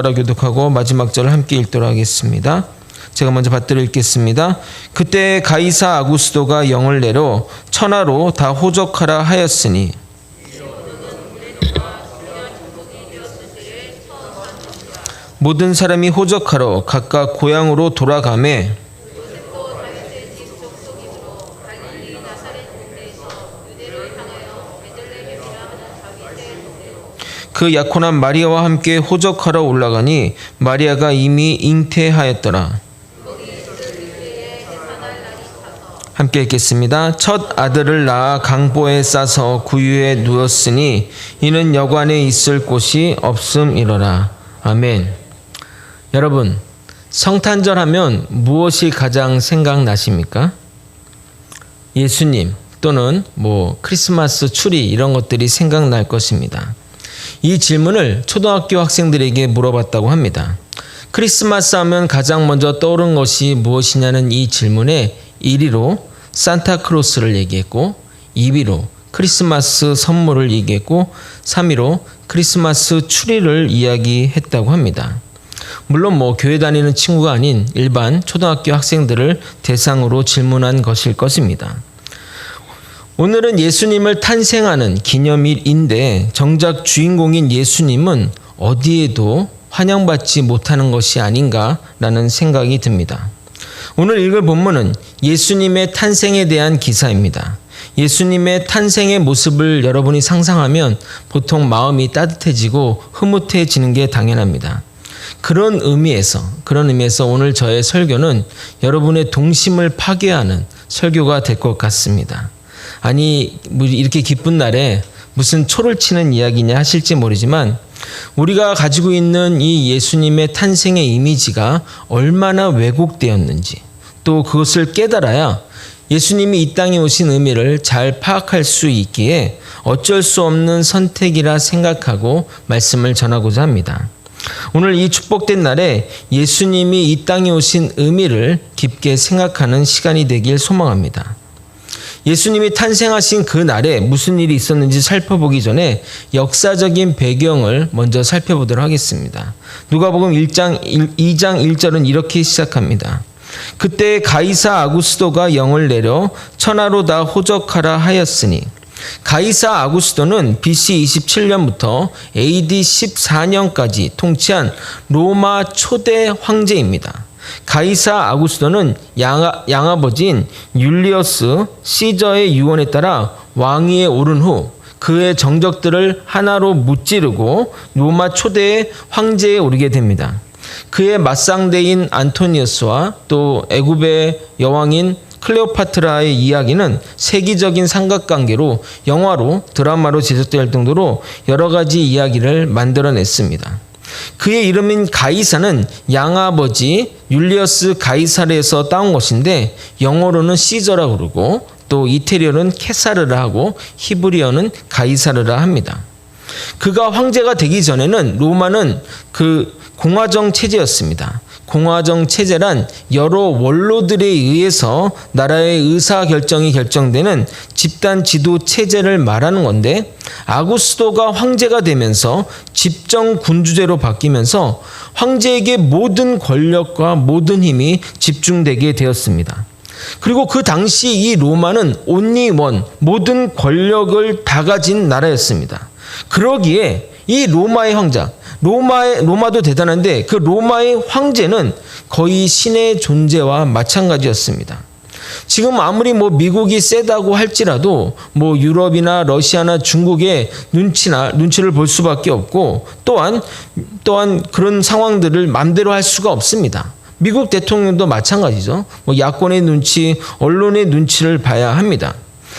교독하고 마지막 절을 함께 읽도록 하겠습니다. 제가 먼저 받들어 읽겠습니다. 그때 가이사 아구스도가 영을 내려 천하로 다 호적하라 하였으니 모든 사람이 호적하러 각각 고향으로 돌아가매 그 약혼한 마리아와 함께 호적하러 올라가니 마리아가 이미 잉태하였더라. 함께 읽겠습니다. 첫 아들을 낳아 강보에 싸서 구유에 누웠으니 이는 여관에 있을 곳이 없음이로라. 아멘. 여러분, 성탄절 하면 무엇이 가장 생각나십니까? 예수님 또는 크리스마스 추리 이런 것들이 생각날 것입니다. 이 질문을 초등학교 학생들에게 물어봤다고 합니다. 크리스마스 하면 가장 먼저 떠오른 것이 무엇이냐는 이 질문에 1위로 산타크로스를 얘기했고 2위로 크리스마스 선물을 얘기했고 3위로 크리스마스 추리를 이야기했다고 합니다. 물론 교회 다니는 친구가 아닌 일반 초등학교 학생들을 대상으로 질문한 것일 것입니다. 오늘은 예수님을 탄생하는 기념일인데 정작 주인공인 예수님은 어디에도 환영받지 못하는 것이 아닌가라는 생각이 듭니다. 오늘 읽을 본문은 예수님의 탄생에 대한 기사입니다. 예수님의 탄생의 모습을 여러분이 상상하면 보통 마음이 따뜻해지고 흐뭇해지는 게 당연합니다. 그런 의미에서 오늘 저의 설교는 여러분의 동심을 파괴하는 설교가 될 것 같습니다. 아니 이렇게 기쁜 날에 무슨 초를 치는 이야기냐 하실지 모르지만 우리가 가지고 있는 이 예수님의 탄생의 이미지가 얼마나 왜곡되었는지 또 그것을 깨달아야 예수님이 이 땅에 오신 의미를 잘 파악할 수 있기에 어쩔 수 없는 선택이라 생각하고 말씀을 전하고자 합니다. 오늘 이 축복된 날에 예수님이 이 땅에 오신 의미를 깊게 생각하는 시간이 되길 소망합니다. 예수님이 탄생하신 그 날에 무슨 일이 있었는지 살펴보기 전에 역사적인 배경을 먼저 살펴보도록 하겠습니다. 누가복음 2장 1절은 이렇게 시작합니다. 그때 가이사 아구스도가 영을 내려 천하로 다 호적하라 하였으니 가이사 아구스도는 BC 27년부터 AD 14년까지 통치한 로마 초대 황제입니다. 가이사 아구스도는 양아버지인 율리어스 시저의 유언에 따라 왕위에 오른 후 그의 정적들을 하나로 무찌르고 로마 초대의 황제에 오르게 됩니다. 그의 맞상대인 안토니우스와 또 애굽의 여왕인 클레오파트라의 이야기는 세기적인 삼각관계로 영화로 드라마로 제작될 정도로 여러 가지 이야기를 만들어냈습니다. 그의 이름인 가이사는 양아버지 율리어스 가이사르에서 따온 것인데 영어로는 시저라고 그러고 또 이태리어는 케사르라 하고 히브리어는 가이사르라 합니다. 그가 황제가 되기 전에는 로마는 공화정 체제였습니다. 공화정 체제란 여러 원로들에 의해서 나라의 의사결정이 결정되는 집단 지도 체제를 말하는 건데 아구스도가 황제가 되면서 집정 군주제로 바뀌면서 황제에게 모든 권력과 모든 힘이 집중되게 되었습니다. 그리고 그 당시 이 로마는 only one, 모든 권력을 다 가진 나라였습니다. 그러기에 이 로마의 황자, 로마도 대단한데 그 로마의 황제는 거의 신의 존재와 마찬가지였습니다. 지금 아무리 미국이 세다고 할지라도 유럽이나 러시아나 중국의 눈치를 볼 수밖에 없고 또한 그런 상황들을 마음대로 할 수가 없습니다. 미국 대통령도 마찬가지죠. 야권의 눈치, 언론의 눈치를 봐야 합니다.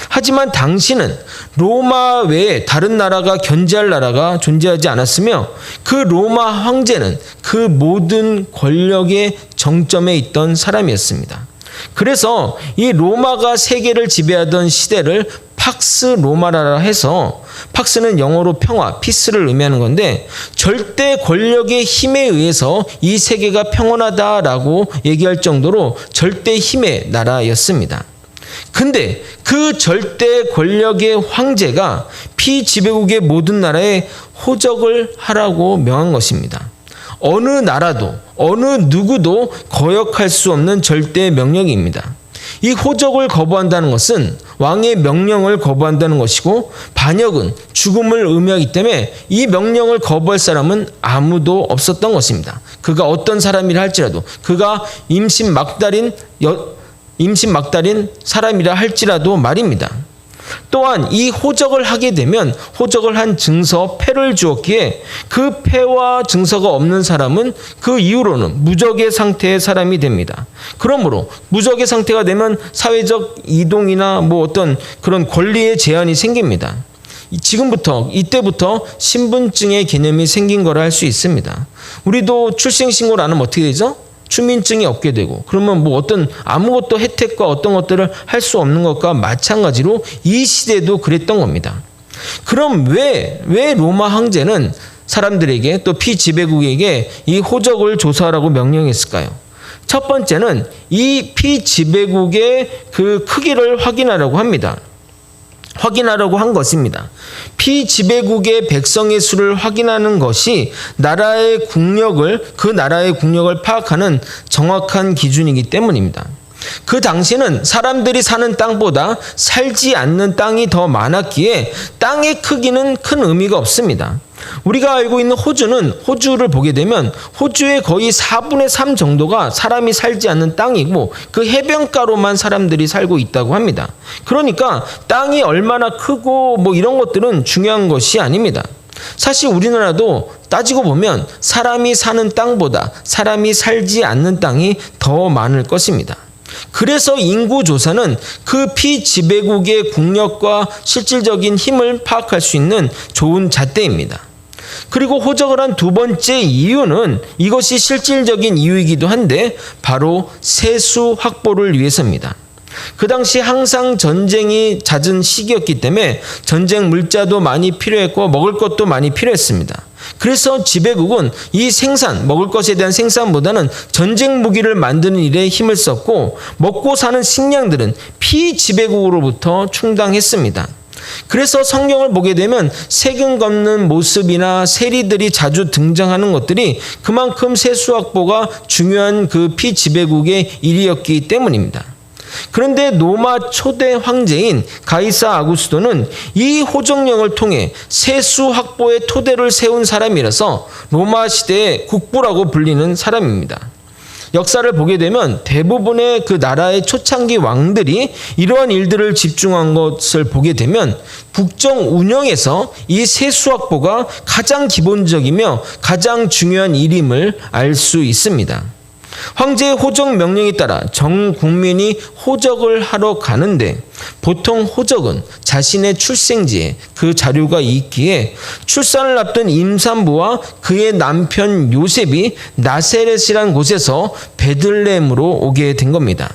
하지만 당시는 로마 외에 다른 나라가 견제할 나라가 존재하지 않았으며 그 로마 황제는 그 모든 권력의 정점에 있던 사람이었습니다. 그래서 이 로마가 세계를 지배하던 시대를 팍스 로마라라 해서 팍스는 영어로 평화, 피스를 의미하는 건데 절대 권력의 힘에 의해서 이 세계가 평온하다라고 얘기할 정도로 절대 힘의 나라였습니다. 근데 그 절대 권력의 황제가 피지배국의 모든 나라에 호적을 하라고 명한 것입니다. 어느 나라도 어느 누구도 거역할 수 없는 절대 명령입니다. 이 호적을 거부한다는 것은 왕의 명령을 거부한다는 것이고 반역은 죽음을 의미하기 때문에 이 명령을 거부할 사람은 아무도 없었던 것입니다. 그가 어떤 사람이라 할지라도 그가 임신 막달인 사람이라 할지라도 말입니다. 또한 이 호적을 하게 되면 호적을 한 증서 패를 주었기에 그 패와 증서가 없는 사람은 그 이후로는 무적의 상태의 사람이 됩니다. 그러므로 무적의 상태가 되면 사회적 이동이나 어떤 그런 권리의 제한이 생깁니다. 이때부터 신분증의 개념이 생긴 거라 할 수 있습니다. 우리도 출생신고를 안 하면 어떻게 되죠? 주민증이 없게 되고 그러면 어떤 아무것도 혜택과 어떤 것들을 할 수 없는 것과 마찬가지로 이 시대도 그랬던 겁니다. 그럼 왜 로마 황제는 사람들에게 또 피지배국에게 이 호적을 조사하라고 명령했을까요? 첫 번째는 이 피지배국의 그 크기를 확인하려고 합니다. 확인하려고 한 것입니다. 피지배국의 백성의 수를 확인하는 것이 그 나라의 국력을 파악하는 정확한 기준이기 때문입니다. 그 당시는 사람들이 사는 땅보다 살지 않는 땅이 더 많았기에 땅의 크기는 큰 의미가 없습니다. 우리가 알고 있는 호주를 보게 되면 호주의 거의 4분의 3 정도가 사람이 살지 않는 땅이고 그 해변가로만 사람들이 살고 있다고 합니다. 그러니까 땅이 얼마나 크고 이런 것들은 중요한 것이 아닙니다. 사실 우리나라도 따지고 보면 사람이 사는 땅보다 사람이 살지 않는 땅이 더 많을 것입니다. 그래서 인구조사는 그 피지배국의 국력과 실질적인 힘을 파악할 수 있는 좋은 잣대입니다. 그리고 호적을 한 두 번째 이유는 이것이 실질적인 이유이기도 한데 바로 세수 확보를 위해서입니다. 그 당시 항상 전쟁이 잦은 시기였기 때문에 전쟁 물자도 많이 필요했고 먹을 것도 많이 필요했습니다. 그래서 지배국은 이 먹을 것에 대한 생산보다는 전쟁 무기를 만드는 일에 힘을 썼고 먹고 사는 식량들은 피지배국으로부터 충당했습니다. 그래서 성경을 보게 되면 세금 걷는 모습이나 세리들이 자주 등장하는 것들이 그만큼 세수 확보가 중요한 그 피지배국의 일이었기 때문입니다. 그런데 로마 초대 황제인 가이사 아구스토는 이 호정령을 통해 세수 확보의 토대를 세운 사람이라서 로마 시대의 국부라고 불리는 사람입니다. 역사를 보게 되면 대부분의 그 나라의 초창기 왕들이 이러한 일들을 집중한 것을 보게 되면 국정 운영에서 이 세수 확보가 가장 기본적이며 가장 중요한 일임을 알 수 있습니다. 황제의 호적 명령에 따라 전 국민이 호적을 하러 가는데 보통 호적은 자신의 출생지에 그 자료가 있기에 출산을 앞둔 임산부와 그의 남편 요셉이 나세렛이란 곳에서 베들레헴으로 오게 된 겁니다.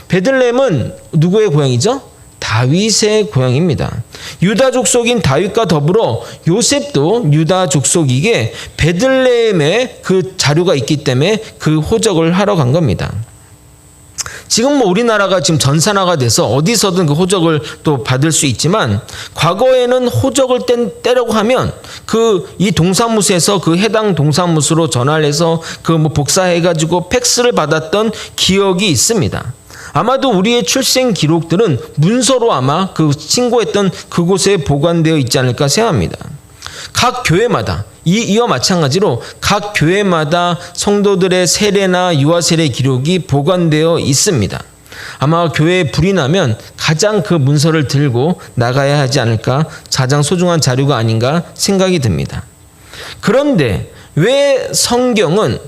베들레헴은 누구의 고향이죠? 다윗의 고향입니다. 유다 족속인 다윗과 더불어 요셉도 유다 족속이기에 베들레헴에 그 자료가 있기 때문에 그 호적을 하러 간 겁니다. 지금 우리나라가 지금 전산화가 돼서 어디서든 그 호적을 또 받을 수 있지만 과거에는 호적을 떼려고 하면 이 동사무소에서 그 해당 동사무소로 전화를 해서 복사해가지고 팩스를 받았던 기억이 있습니다. 아마도 우리의 출생 기록들은 문서로 아마 신고했던 그곳에 보관되어 있지 않을까 생각합니다. 각 교회마다 이와 마찬가지로 각 교회마다 성도들의 세례나 유아 세례 기록이 보관되어 있습니다. 아마 교회에 불이 나면 가장 그 문서를 들고 나가야 하지 않을까, 가장 소중한 자료가 아닌가 생각이 듭니다. 그런데 왜 성경은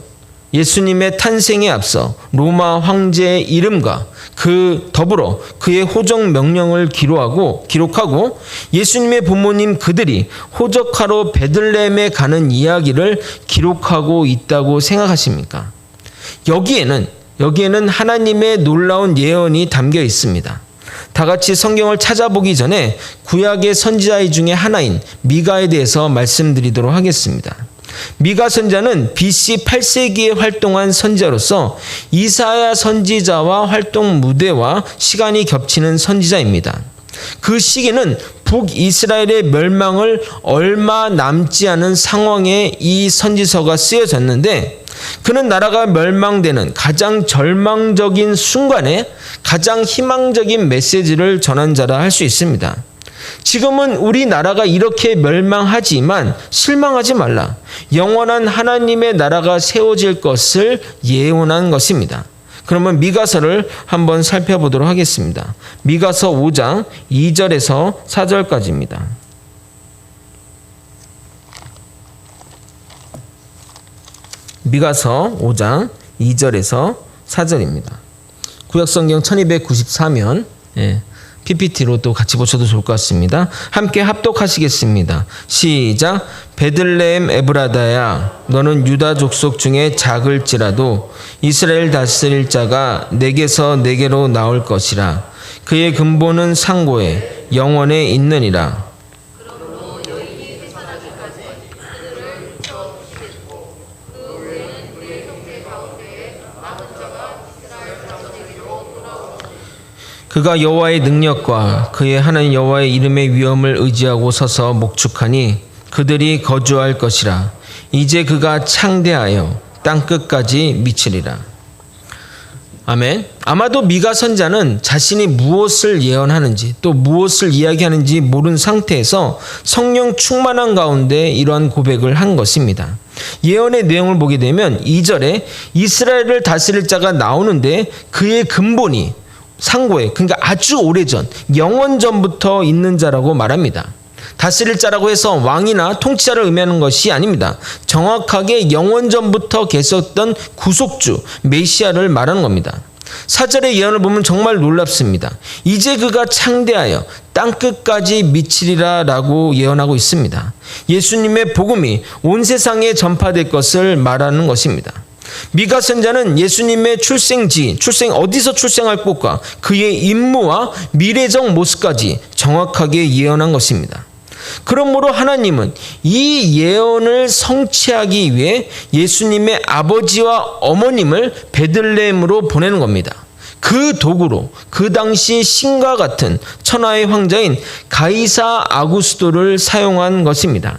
예수님의 탄생에 앞서 로마 황제의 이름과 더불어 그의 호적 명령을 기록하고 예수님의 부모님 그들이 호적하러 베들레헴에 가는 이야기를 기록하고 있다고 생각하십니까? 여기에는 하나님의 놀라운 예언이 담겨 있습니다. 다 같이 성경을 찾아보기 전에 구약의 선지자 중에 하나인 미가에 대해서 말씀드리도록 하겠습니다. 미가 선지자는 BC 8세기에 활동한 선지자로서 이사야 선지자와 활동 무대와 시간이 겹치는 선지자입니다. 그 시기는 북이스라엘의 멸망을 얼마 남지 않은 상황에 이 선지서가 쓰여졌는데, 그는 나라가 멸망되는 가장 절망적인 순간에 가장 희망적인 메시지를 전한 자라 할 수 있습니다. 지금은 우리나라가 이렇게 멸망하지만 실망하지 말라. 영원한 하나님의 나라가 세워질 것을 예언한 것입니다. 그러면 미가서를 한번 살펴보도록 하겠습니다. 미가서 5장 2절에서 4절까지입니다. 미가서 5장 2절에서 4절입니다. 구약성경 1294면 PPT로 또 같이 보셔도 좋을 것 같습니다. 함께 합독하시겠습니다. 시작. 베들레헴 에브라다야, 너는 유다 족속 중에 작을지라도 이스라엘 다스릴 자가 내게서 내게로 나올 것이라. 그의 근본은 상고에 영원에 있느니라. 그가 여호와의 능력과 그의 하나님 여호와의 이름의 위엄을 의지하고 서서 목축하니 그들이 거주할 것이라. 이제 그가 창대하여 땅끝까지 미치리라. 아멘. 아마도 미가 선자는 자신이 무엇을 예언하는지 또 무엇을 이야기하는지 모른 상태에서 성령 충만한 가운데 이러한 고백을 한 것입니다. 예언의 내용을 보게 되면 2절에 이스라엘을 다스릴 자가 나오는데 그의 근본이 상고에, 그러니까 아주 오래전, 영원전부터 있는 자라고 말합니다. 다스릴 자라고 해서 왕이나 통치자를 의미하는 것이 아닙니다. 정확하게 영원전부터 계셨던 구속주, 메시아를 말하는 겁니다. 4절의 예언을 보면 정말 놀랍습니다. 이제 그가 창대하여 땅끝까지 미치리라 라고 예언하고 있습니다. 예수님의 복음이 온 세상에 전파될 것을 말하는 것입니다. 미가 선자는 예수님의 출생지, 어디서 출생할 곳과 그의 임무와 미래적 모습까지 정확하게 예언한 것입니다. 그러므로 하나님은 이 예언을 성취하기 위해 예수님의 아버지와 어머님을 베들레헴으로 보내는 겁니다. 그 도구로 그 당시 신과 같은 천하의 황자인 가이사 아구스도를 사용한 것입니다.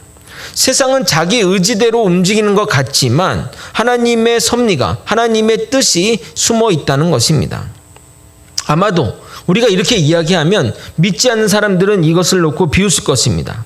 세상은 자기 의지대로 움직이는 것 같지만 하나님의 섭리가, 하나님의 뜻이 숨어 있다는 것입니다. 아마도 우리가 이렇게 이야기하면 믿지 않는 사람들은 이것을 놓고 비웃을 것입니다.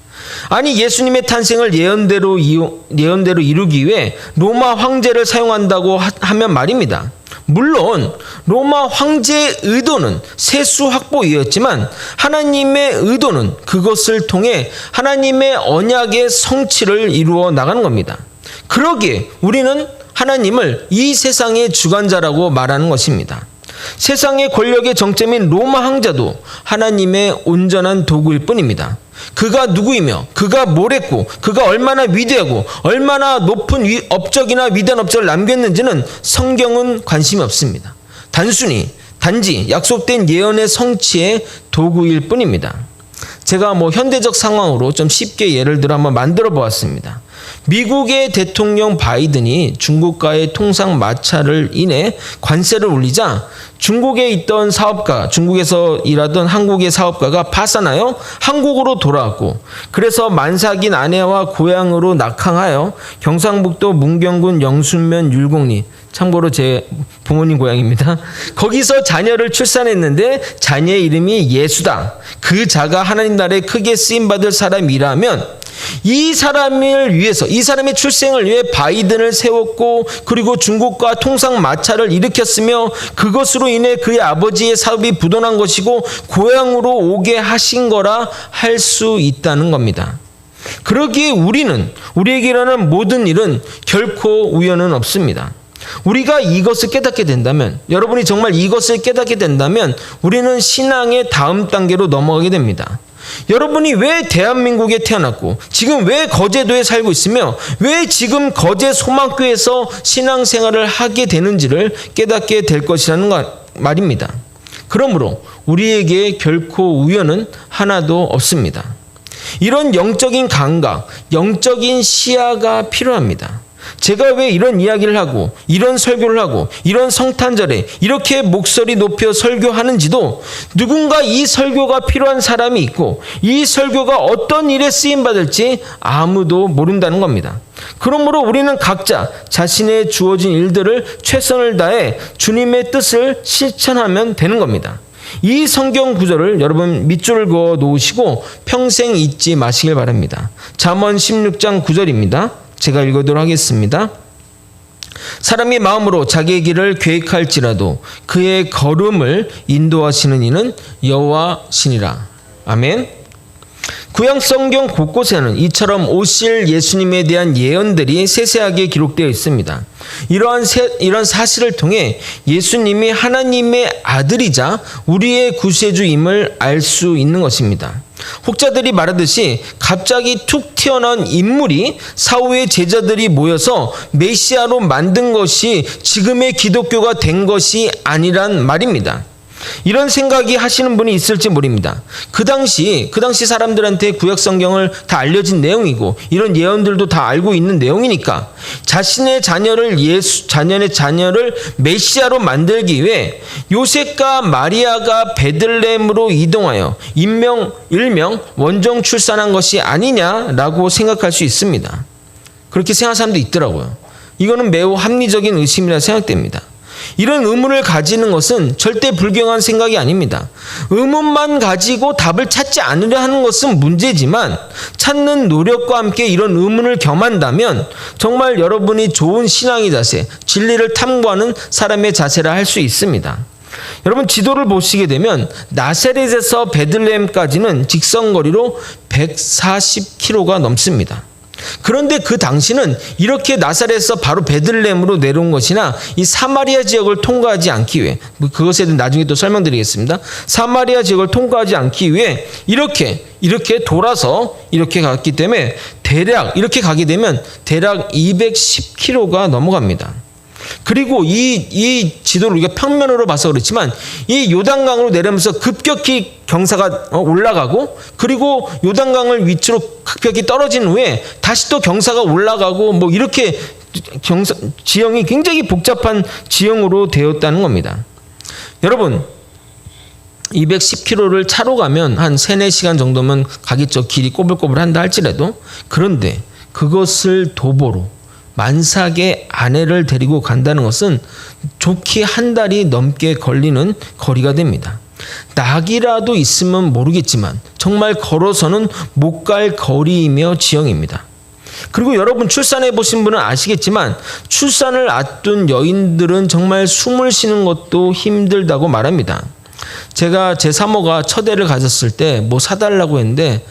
아니, 예수님의 탄생을 예언대로 이루기 위해 로마 황제를 사용한다고 하면 말입니다. 물론 로마 황제의 의도는 세수 확보이었지만 하나님의 의도는 그것을 통해 하나님의 언약의 성취를 이루어 나가는 겁니다. 그러기에 우리는 하나님을 이 세상의 주관자라고 말하는 것입니다. 세상의 권력의 정점인 로마 황제도 하나님의 온전한 도구일 뿐입니다. 그가 누구이며 그가 뭘 했고 그가 얼마나 위대하고 얼마나 높은 업적이나 위대한 업적을 남겼는지는 성경은 관심이 없습니다. 단지 약속된 예언의 성취의 도구일 뿐입니다. 제가 현대적 상황으로 좀 쉽게 예를 들어 한번 만들어 보았습니다. 미국의 대통령 바이든이 중국과의 통상 마찰을 인해 관세를 올리자 중국에 있던 사업가, 중국에서 일하던 한국의 사업가가 파산하여 한국으로 돌아왔고, 그래서 만삭인 아내와 고향으로 낙항하여 경상북도 문경군 영순면 율곡리, 참고로 제 부모님 고향입니다. 거기서 자녀를 출산했는데 자녀의 이름이 예수다. 그 자가 하나님 나라에 크게 쓰임받을 사람이라면 이 사람을 위해서, 이 사람의 출생을 위해 바이든을 세웠고, 그리고 중국과 통상 마찰을 일으켰으며 그것으로 인해 그의 아버지의 사업이 부도난 것이고 고향으로 오게 하신 거라 할 수 있다는 겁니다. 그러기에 우리에게 일어나는 모든 일은 결코 우연은 없습니다. 우리가 이것을 깨닫게 된다면, 여러분이 정말 이것을 깨닫게 된다면 우리는 신앙의 다음 단계로 넘어가게 됩니다. 여러분이 왜 대한민국에 태어났고 지금 왜 거제도에 살고 있으며 왜 지금 거제 소망교회에서 신앙생활을 하게 되는지를 깨닫게 될 것이라는 말입니다. 그러므로 우리에게 결코 우연은 하나도 없습니다. 이런 영적인 감각, 영적인 시야가 필요합니다. 제가 왜 이런 이야기를 하고 이런 설교를 하고 이런 성탄절에 이렇게 목소리 높여 설교하는지도 누군가 이 설교가 필요한 사람이 있고 이 설교가 어떤 일에 쓰임받을지 아무도 모른다는 겁니다. 그러므로 우리는 각자 자신의 주어진 일들을 최선을 다해 주님의 뜻을 실천하면 되는 겁니다. 이 성경 구절을 여러분 밑줄을 그어 놓으시고 평생 잊지 마시길 바랍니다. 잠언 16장 9절입니다. 제가 읽어도록 하겠습니다. 사람이 마음으로 자기의 길을 계획할지라도 그의 걸음을 인도하시는 이는 여호와시니라. 아멘. 구약 성경 곳곳에는 이처럼 오실 예수님에 대한 예언들이 세세하게 기록되어 있습니다. 이런 사실을 통해 예수님이 하나님의 아들이자 우리의 구세주임을 알 수 있는 것입니다. 혹자들이 말하듯이 갑자기 툭 튀어나온 인물이 사후의 제자들이 모여서 메시아로 만든 것이 지금의 기독교가 된 것이 아니란 말입니다. 이런 생각이 하시는 분이 있을지 모릅니다. 그 당시 사람들한테 구약 성경을 다 알려진 내용이고 이런 예언들도 다 알고 있는 내용이니까 자신의 자녀를 메시아로 만들기 위해 요셉과 마리아가 베들레헴으로 이동하여 일명 원정 출산한 것이 아니냐라고 생각할 수 있습니다. 그렇게 생각하는 사람도 있더라고요. 이거는 매우 합리적인 의심이라 생각됩니다. 이런 의문을 가지는 것은 절대 불경한 생각이 아닙니다. 의문만 가지고 답을 찾지 않으려 하는 것은 문제지만 찾는 노력과 함께 이런 의문을 겸한다면 정말 여러분이 좋은 신앙의 자세, 진리를 탐구하는 사람의 자세라 할 수 있습니다. 여러분 지도를 보시게 되면 나사렛에서 베들레헴까지는 직선거리로 140km가 넘습니다. 그런데 그 당시는 이렇게 나사렛에서 바로 베들레헴으로 내려온 것이나 이 사마리아 지역을 통과하지 않기 위해, 그것에 대해 나중에 또 설명드리겠습니다. 사마리아 지역을 통과하지 않기 위해 이렇게 돌아서 이렇게 갔기 때문에 이렇게 가게 되면 대략 210km가 넘어갑니다. 그리고 이 지도를 우리가 평면으로 봐서 그렇지만 이 요단강으로 내려오면서 급격히 경사가 올라가고 그리고 요단강을 위치로 급격히 떨어진 후에 다시 또 경사가 올라가고 뭐 이렇게 지형이 굉장히 복잡한 지형으로 되었다는 겁니다. 여러분 210km를 차로 가면 한 3-4시간 정도면 가겠죠. 길이 꼬불꼬불한다 할지라도. 그런데 그것을 도보로 만삭의 아내를 데리고 간다는 것은 좋게 한 달이 넘게 걸리는 거리가 됩니다. 낙이라도 있으면 모르겠지만 정말 걸어서는 못 갈 거리이며 지형입니다. 그리고 여러분 출산해 보신 분은 아시겠지만 출산을 앞둔 여인들은 정말 숨을 쉬는 것도 힘들다고 말합니다. 제가 제 사모가 첫 애를 가졌을 때 뭐 사달라고 했는데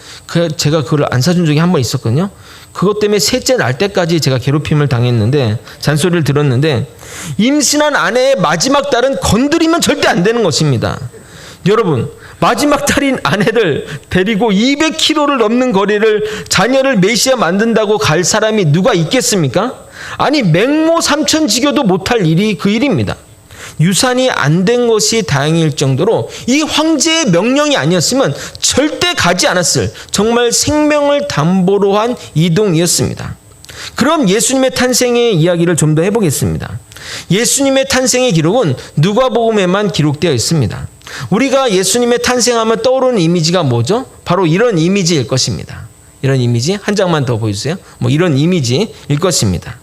제가 그걸 안 사준 적이 한 번 있었거든요. 그것 때문에 셋째 날 때까지 제가 괴롭힘을 당했는데 잔소리를 들었는데 임신한 아내의 마지막 달은 건드리면 절대 안 되는 것입니다. 여러분 마지막 달인 아내를 데리고 200km를 넘는 거리를 자녀를 메시아 만든다고 갈 사람이 누가 있겠습니까? 아니 맹모 삼천지교도 못할 일이 그 일입니다. 유산이 안 된 것이 다행일 정도로 이 황제의 명령이 아니었으면 절대 가지 않았을 정말 생명을 담보로 한 이동이었습니다. 그럼 예수님의 탄생의 이야기를 좀 더 해보겠습니다. 예수님의 탄생의 기록은 누가복음에만 기록되어 있습니다. 우리가 예수님의 탄생하면 떠오르는 이미지가 뭐죠? 바로 이런 이미지일 것입니다. 이런 이미지 한 장만 더 보여주세요. 뭐 이런 이미지일 것입니다.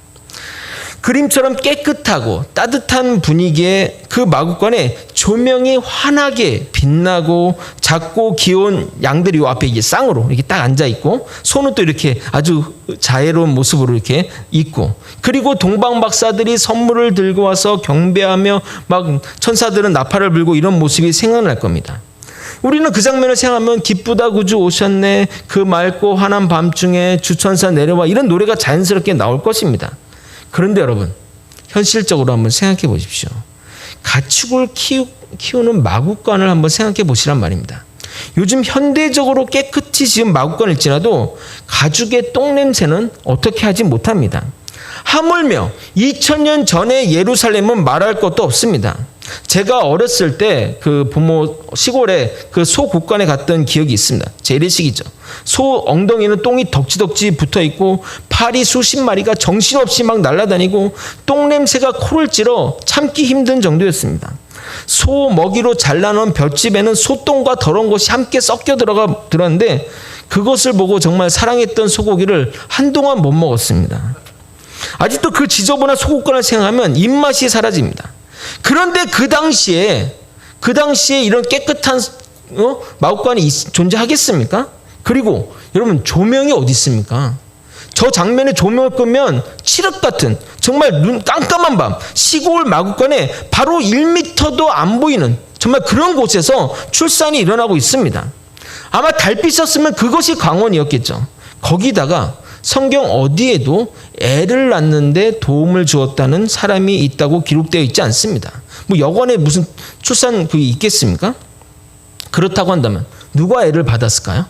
그림처럼 깨끗하고 따뜻한 분위기의 그 마구간에 조명이 환하게 빛나고 작고 귀여운 양들이 요 앞에 이게 쌍으로 이렇게 딱 앉아 있고 손은 또 이렇게 아주 자애로운 모습으로 이렇게 있고 그리고 동방 박사들이 선물을 들고 와서 경배하며 막 천사들은 나팔을 불고 이런 모습이 생각날 겁니다. 우리는 그 장면을 생각하면 기쁘다 구주 오셨네 그 맑고 환한 밤중에 주천사 내려와 이런 노래가 자연스럽게 나올 것입니다. 그런데 여러분 현실적으로 한번 생각해 보십시오. 가축을 키우는 마구간을 한번 생각해 보시란 말입니다. 요즘 현대적으로 깨끗이 지은 마구간일지라도 가죽의 똥냄새는 어떻게 하지 못합니다. 하물며 2000년 전의 예루살렘은 말할 것도 없습니다. 제가 어렸을 때 그 부모 시골에 그 소 국관에 갔던 기억이 있습니다. 재래식이죠. 소 엉덩이는 똥이 덕지덕지 붙어 있고 파리 수십 마리가 정신없이 막 날아다니고 똥 냄새가 코를 찌러 참기 힘든 정도였습니다. 소 먹이로 잘라놓은 볏집에는 소똥과 더러운 것이 함께 섞여 들었는데 그것을 보고 정말 사랑했던 소고기를 한동안 못 먹었습니다. 아직도 그 지저분한 소국관을 생각하면 입맛이 사라집니다. 그런데 그 당시에 이런 깨끗한 마국관이 존재하겠습니까? 그리고 여러분 조명이 어디 있습니까? 저 장면에 조명을 끄면 칠흑 같은 정말 눈 깜깜한 밤 시골 마국관에 바로 1m도 안 보이는 정말 그런 곳에서 출산이 일어나고 있습니다. 아마 달빛이었으면 그것이 광원이었겠죠. 거기다가 성경 어디에도 애를 낳는데 도움을 주었다는 사람이 있다고 기록되어 있지 않습니다. 뭐 여관에 무슨 출산 그게 있겠습니까? 그렇다고 한다면 누가 애를 받았을까요?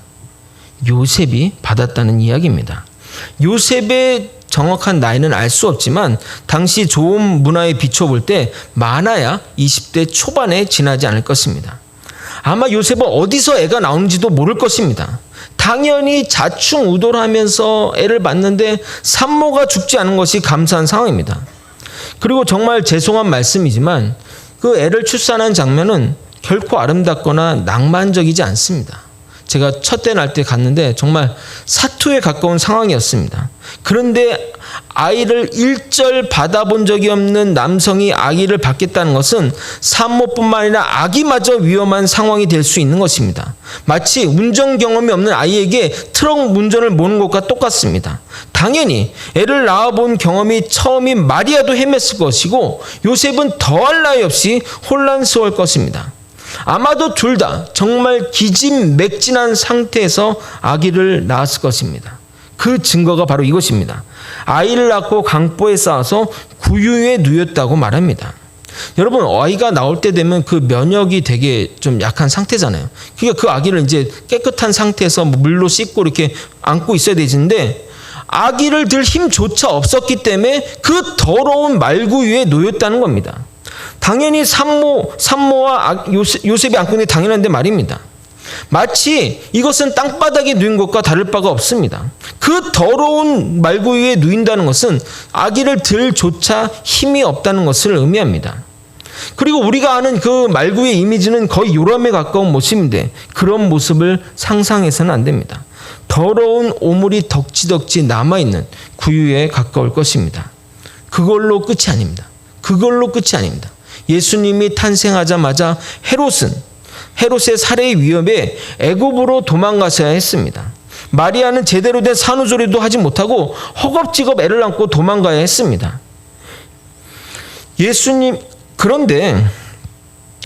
요셉이 받았다는 이야기입니다. 요셉의 정확한 나이는 알 수 없지만 당시 좋은 문화에 비춰볼 때 많아야 20대 초반에 지나지 않을 것입니다. 아마 요셉은 어디서 애가 나오는지도 모를 것입니다. 당연히 자충우돌 하면서 애를 낳는데 산모가 죽지 않은 것이 감사한 상황입니다. 그리고 정말 죄송한 말씀이지만 그 애를 출산한 장면은 결코 아름답거나 낭만적이지 않습니다. 제가 첫째 날 때 갔는데 정말 사투에 가까운 상황이었습니다. 그런데 아이를 일절 받아본 적이 없는 남성이 아기를 받겠다는 것은 산모뿐만 아니라 아기마저 위험한 상황이 될 수 있는 것입니다. 마치 운전 경험이 없는 아이에게 트럭 운전을 모는 것과 똑같습니다. 당연히 애를 낳아본 경험이 처음인 마리아도 헤맸을 것이고 요셉은 더할 나위 없이 혼란스러울 것입니다. 아마도 둘 다 정말 기진맥진한 상태에서 아기를 낳았을 것입니다. 그 증거가 바로 이것입니다. 아이를 낳고 강보에 쌓아서 구유에 누였다고 말합니다. 여러분 아이가 나올 때 되면 그 면역이 되게 좀 약한 상태잖아요. 그러니까 그 아기를 이제 깨끗한 상태에서 물로 씻고 이렇게 안고 있어야 되는데 아기를 들 힘조차 없었기 때문에 그 더러운 말구유에 놓였다는 겁니다. 당연히 산모와 요셉이 안고 있는 게 당연한데 말입니다. 마치 이것은 땅바닥에 누인 것과 다를 바가 없습니다. 그 더러운 말구유에 누인다는 것은 아기를 들조차 힘이 없다는 것을 의미합니다. 그리고 우리가 아는 그 말구유의 이미지는 거의 요람에 가까운 모습인데 그런 모습을 상상해서는 안 됩니다. 더러운 오물이 덕지덕지 남아있는 구유에 가까울 것입니다. 그걸로 끝이 아닙니다. 예수님이 탄생하자마자 헤롯의 살해 위협에 애굽으로 도망가셔야 했습니다. 마리아는 제대로 된 산후조리도 하지 못하고 허겁지겁 애를 안고 도망가야 했습니다. 그런데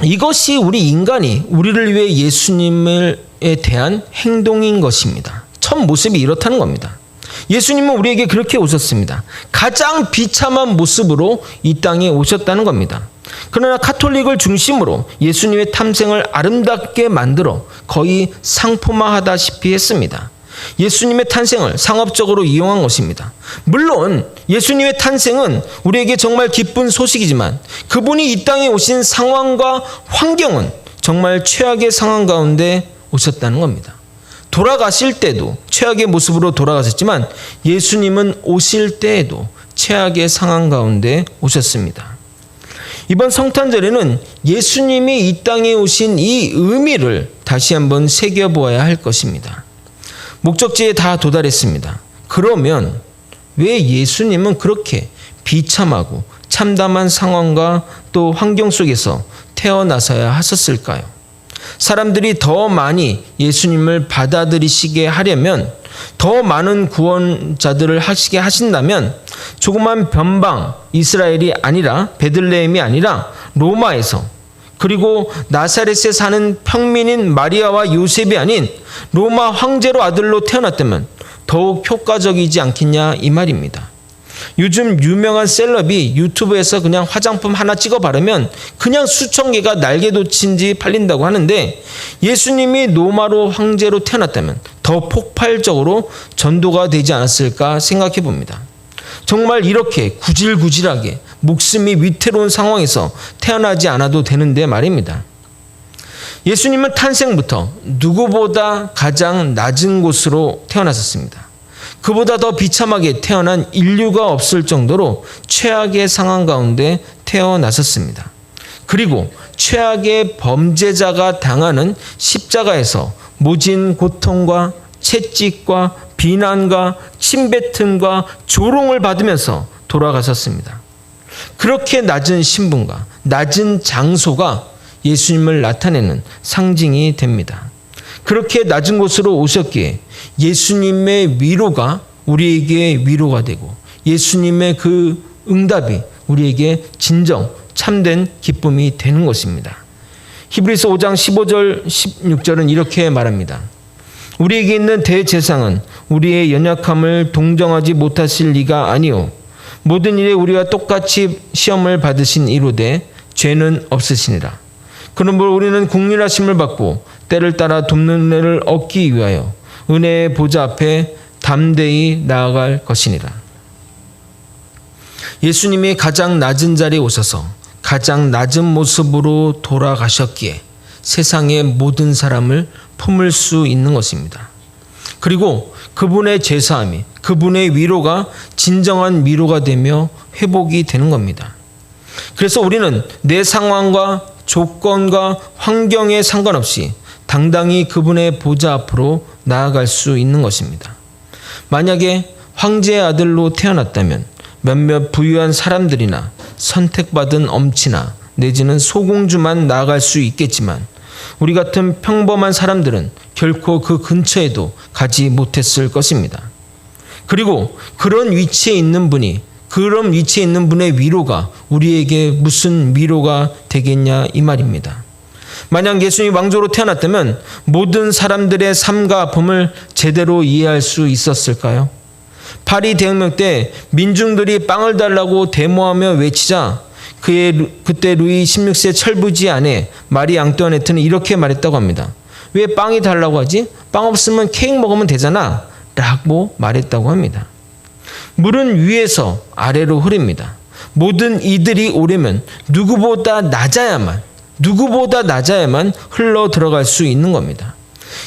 이것이 우리 인간이 우리를 위해 예수님에 대한 행동인 것입니다. 첫 모습이 이렇다는 겁니다. 예수님은 우리에게 그렇게 오셨습니다. 가장 비참한 모습으로 이 땅에 오셨다는 겁니다. 그러나 카톨릭을 중심으로 예수님의 탐생을 아름답게 만들어 거의 상품화하다시피 했습니다. 예수님의 탄생을 상업적으로 이용한 것입니다. 물론 예수님의 탄생은 우리에게 정말 기쁜 소식이지만 그분이 이 땅에 오신 상황과 환경은 정말 최악의 상황 가운데 오셨다는 겁니다. 돌아가실 때도 최악의 모습으로 돌아가셨지만 예수님은 오실 때에도 최악의 상황 가운데 오셨습니다. 이번 성탄절에는 예수님이 이 땅에 오신 이 의미를 다시 한번 새겨보아야 할 것입니다. 목적지에 다 도달했습니다. 그러면 왜 예수님은 그렇게 비참하고 참담한 상황과 또 환경 속에서 태어나서야 하셨을까요? 사람들이 더 많이 예수님을 받아들이시게 하려면 더 많은 구원자들을 하시게 하신다면 조그만 변방 이스라엘이 아니라 베들레헴이 아니라 로마에서 그리고 나사렛에 사는 평민인 마리아와 요셉이 아닌 로마 황제로 아들로 태어났다면 더욱 효과적이지 않겠냐 이 말입니다. 요즘 유명한 셀럽이 유튜브에서 그냥 화장품 하나 찍어 바르면 그냥 수천 개가 날개돋친지 팔린다고 하는데 예수님이 로마로 황제로 태어났다면 더 폭발적으로 전도가 되지 않았을까 생각해 봅니다. 정말 이렇게 구질구질하게 목숨이 위태로운 상황에서 태어나지 않아도 되는데 말입니다. 예수님은 탄생부터 누구보다 가장 낮은 곳으로 태어나셨습니다. 그보다 더 비참하게 태어난 인류가 없을 정도로 최악의 상황 가운데 태어나셨습니다. 그리고 최악의 범죄자가 당하는 십자가에서 모진 고통과 채찍과 비난과 침뱉음과 조롱을 받으면서 돌아가셨습니다. 그렇게 낮은 신분과 낮은 장소가 예수님을 나타내는 상징이 됩니다. 그렇게 낮은 곳으로 오셨기에 예수님의 위로가 우리에게 위로가 되고 예수님의 그 응답이 우리에게 진정 참된 기쁨이 되는 것입니다. 히브리서 5장 15절 16절은 이렇게 말합니다. 우리에게 있는 대제사장은 우리의 연약함을 동정하지 못하실 리가 아니오. 모든 일에 우리와 똑같이 시험을 받으신 이로되 죄는 없으시니라. 그러므로 우리는 국률하심을 받고 때를 따라 돕는 은혜를 얻기 위하여 은혜의 보좌 앞에 담대히 나아갈 것이니라. 예수님이 가장 낮은 자리에 오셔서 가장 낮은 모습으로 돌아가셨기에 세상의 모든 사람을 품을 수 있는 것입니다. 그리고 그분의 제사함이 그분의 위로가 진정한 위로가 되며 회복이 되는 겁니다. 그래서 우리는 내 상황과 조건과 환경에 상관없이 당당히 그분의 보좌 앞으로 나아갈 수 있는 것입니다. 만약에 황제의 아들로 태어났다면 몇몇 부유한 사람들이나 선택받은 엄치나 내지는 소공주만 나아갈 수 있겠지만 우리 같은 평범한 사람들은 결코 그 근처에도 가지 못했을 것입니다. 그리고 그런 위치에 있는 분의 위로가 우리에게 무슨 위로가 되겠냐 이 말입니다. 만약 예수님이 왕조로 태어났다면 모든 사람들의 삶과 아픔을 제대로 이해할 수 있었을까요? 파리 대혁명 때 민중들이 빵을 달라고 데모하며 외치자 그때 루이 16세 철부지 아내 마리 앙뚜아네트는 이렇게 말했다고 합니다. 왜 빵이 달라고 하지? 빵 없으면 케이크 먹으면 되잖아 라고 말했다고 합니다. 물은 위에서 아래로 흐릅니다. 모든 이들이 오려면 누구보다 낮아야만 흘러 들어갈 수 있는 겁니다.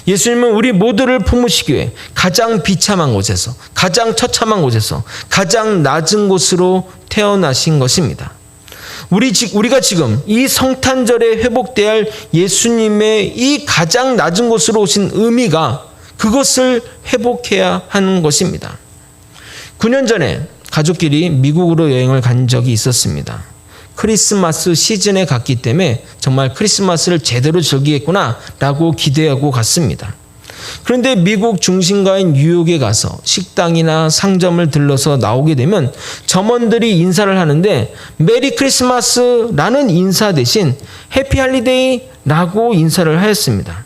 예수님은 우리 모두를 품으시기 위해 가장 비참한 곳에서, 가장 처참한 곳에서, 가장 낮은 곳으로 태어나신 것입니다. 우리가 지금 이 성탄절에 회복돼야 할 예수님의 이 가장 낮은 곳으로 오신 의미가 그것을 회복해야 하는 것입니다. 9년 전에 가족끼리 미국으로 여행을 간 적이 있었습니다. 크리스마스 시즌에 갔기 때문에 정말 크리스마스를 제대로 즐기겠구나 라고 기대하고 갔습니다. 그런데 미국 중심가인 뉴욕에 가서 식당이나 상점을 들러서 나오게 되면 점원들이 인사를 하는데 메리 크리스마스라는 인사 대신 해피 할리데이라고 인사를 하였습니다.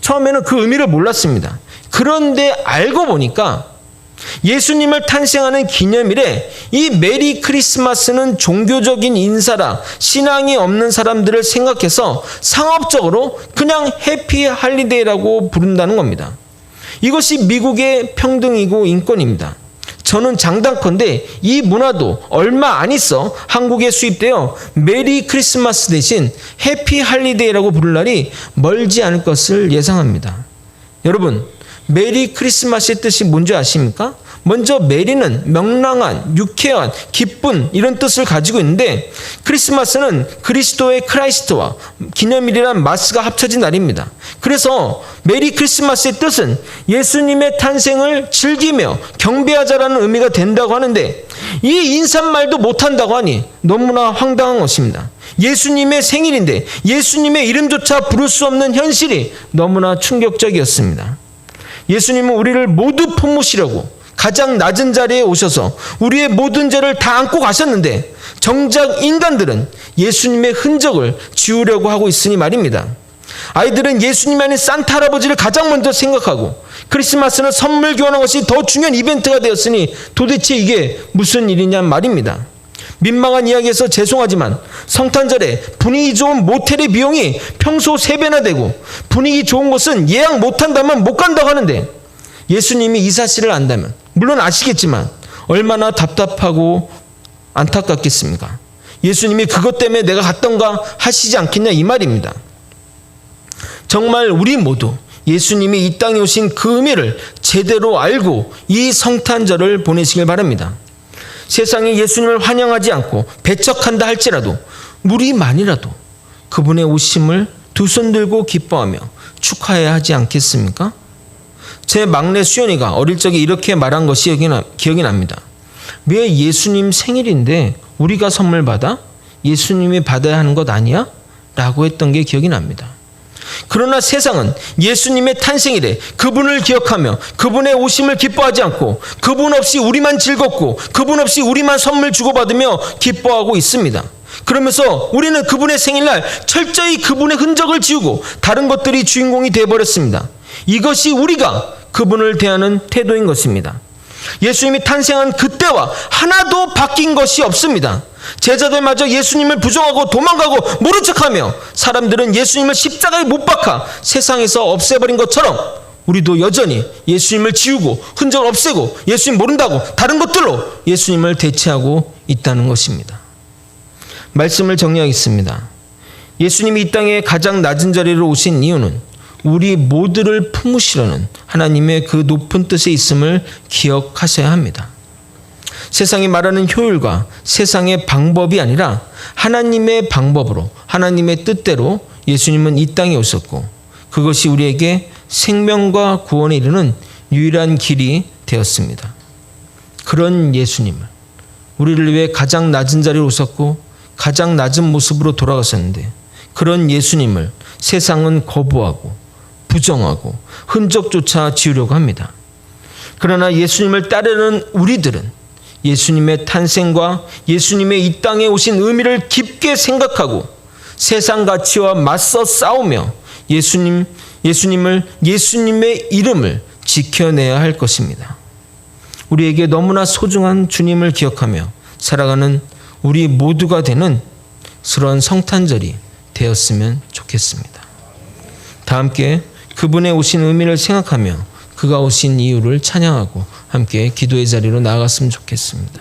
처음에는 그 의미를 몰랐습니다. 그런데 알고 보니까 예수님을 탄생하는 기념일에 이 메리 크리스마스는 종교적인 인사라 신앙이 없는 사람들을 생각해서 상업적으로 그냥 해피 할리데이라고 부른다는 겁니다. 이것이 미국의 평등이고 인권입니다. 저는 장담컨대 이 문화도 얼마 안 있어 한국에 수입되어 메리 크리스마스 대신 해피 할리데이라고 부를 날이 멀지 않을 것을 예상합니다. 여러분, 메리 크리스마스의 뜻이 뭔지 아십니까? 먼저 메리는 명랑한, 유쾌한, 기쁜 이런 뜻을 가지고 있는데 크리스마스는 그리스도의 크라이스트와 기념일이란 마스가 합쳐진 날입니다. 그래서 메리 크리스마스의 뜻은 예수님의 탄생을 즐기며 경배하자라는 의미가 된다고 하는데 이 인사말도 못한다고 하니 너무나 황당한 것입니다. 예수님의 생일인데 예수님의 이름조차 부를 수 없는 현실이 너무나 충격적이었습니다. 예수님은 우리를 모두 품으시려고 가장 낮은 자리에 오셔서 우리의 모든 죄를 다 안고 가셨는데 정작 인간들은 예수님의 흔적을 지우려고 하고 있으니 말입니다. 아이들은 예수님이 아닌 산타 할아버지를 가장 먼저 생각하고 크리스마스는 선물 교환하는 것이 더 중요한 이벤트가 되었으니 도대체 이게 무슨 일이냐 말입니다. 민망한 이야기에서 죄송하지만 성탄절에 분위기 좋은 모텔의 비용이 평소 3배나 되고 분위기 좋은 곳은 예약 못한다면 못 간다고 하는데 예수님이 이 사실을 안다면 물론 아시겠지만 얼마나 답답하고 안타깝겠습니까? 예수님이 그것 때문에 내가 갔던가 하시지 않겠냐 이 말입니다. 정말 우리 모두 예수님이 이 땅에 오신 그 의미를 제대로 알고 이 성탄절을 보내시길 바랍니다. 세상이 예수님을 환영하지 않고 배척한다 할지라도 우리만이라도 그분의 오심을 두 손 들고 기뻐하며 축하해야 하지 않겠습니까? 제 막내 수연이가 어릴 적에 이렇게 말한 것이 기억이 납니다. 왜 예수님 생일인데 우리가 선물 받아? 예수님이 받아야 하는 것 아니야? 라고 했던 게 기억이 납니다. 그러나 세상은 예수님의 탄생일에 그분을 기억하며 그분의 오심을 기뻐하지 않고 그분 없이 우리만 즐겁고 그분 없이 우리만 선물 주고받으며 기뻐하고 있습니다. 그러면서 우리는 그분의 생일날 철저히 그분의 흔적을 지우고 다른 것들이 주인공이 되어버렸습니다. 이것이 우리가 그분을 대하는 태도인 것입니다. 예수님이 탄생한 그때와 하나도 바뀐 것이 없습니다. 제자들마저 예수님을 부정하고 도망가고 모른 척하며 사람들은 예수님을 십자가에 못 박아 세상에서 없애버린 것처럼 우리도 여전히 예수님을 지우고 흔적을 없애고 예수님 모른다고 다른 것들로 예수님을 대체하고 있다는 것입니다. 말씀을 정리하겠습니다. 예수님이 이 땅에 가장 낮은 자리로 오신 이유는 우리 모두를 품으시려는 하나님의 그 높은 뜻에 있음을 기억하셔야 합니다. 세상이 말하는 효율과 세상의 방법이 아니라 하나님의 방법으로 하나님의 뜻대로 예수님은 이 땅에 오셨고 그것이 우리에게 생명과 구원에 이르는 유일한 길이 되었습니다. 그런 예수님을 우리를 위해 가장 낮은 자리로 오셨고 가장 낮은 모습으로 돌아가셨는데 그런 예수님을 세상은 거부하고 부정하고 흔적조차 지우려고 합니다. 그러나 예수님을 따르는 우리들은 예수님의 탄생과 예수님의 이 땅에 오신 의미를 깊게 생각하고 세상 가치와 맞서 싸우며 예수님의 이름을 지켜내야 할 것입니다. 우리에게 너무나 소중한 주님을 기억하며 살아가는 우리 모두가 되는 그런 성탄절이 되었으면 좋겠습니다. 다 함께 그분의 오신 의미를 생각하며 그가 오신 이유를 찬양하고 함께 기도의 자리로 나아갔으면 좋겠습니다.